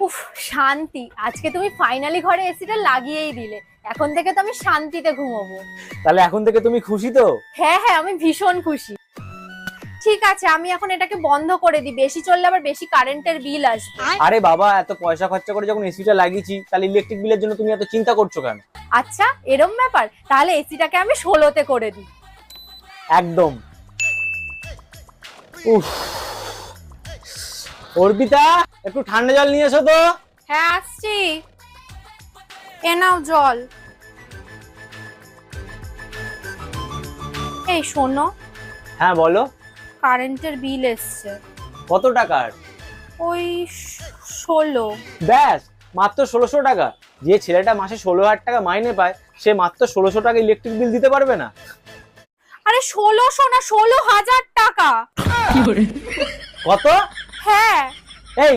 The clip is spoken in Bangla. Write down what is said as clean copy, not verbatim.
উফ, শান্তি। আজকে তুমি ফাইনালি ঘরে এসিটা লাগিয়েই দিলে। এখন থেকে তো আমি শান্তিতে ঘুমোবো। তাহলে এখন থেকে তুমি খুশি তো? হ্যাঁ হ্যাঁ, আমি ভীষণ খুশি। ঠিক আছে, আমি এখন এটাকে বন্ধ করে দিই, বেশি চললে আবার বেশি কারেন্টের বিল আসবে। আরে বাবা, এত পয়সা খরচা করে যখন এসিটা লাগিয়েছি, তাহলে ইলেকট্রিক বিলের জন্য তুমি এত চিন্তা করছো কেন? আচ্ছা, এরম ব্যাপার? তাহলে এসিটাকে আমি 16তে করে দিই। একদম। উফ, অর্পিতা, একটু ঠান্ডা জল নিয়ে এসো তো। হ্যাঁ, আসছি। এ নাও জল। এই শোনো, হ্যাঁ বলো। কারেন্টের বিল এসছে। কত টাকার? ওই 16। ব্যাস, মাত্র 1600 টাকা? যে ছেলেটা মাসে 16,000 টাকা মাইনে পায়, সে মাত্র 1600 টাকা ইলেকট্রিক বিল দিতে পারবে না? আরে 1600 না, 16,000 টাকা। কত? হ্যাঁ।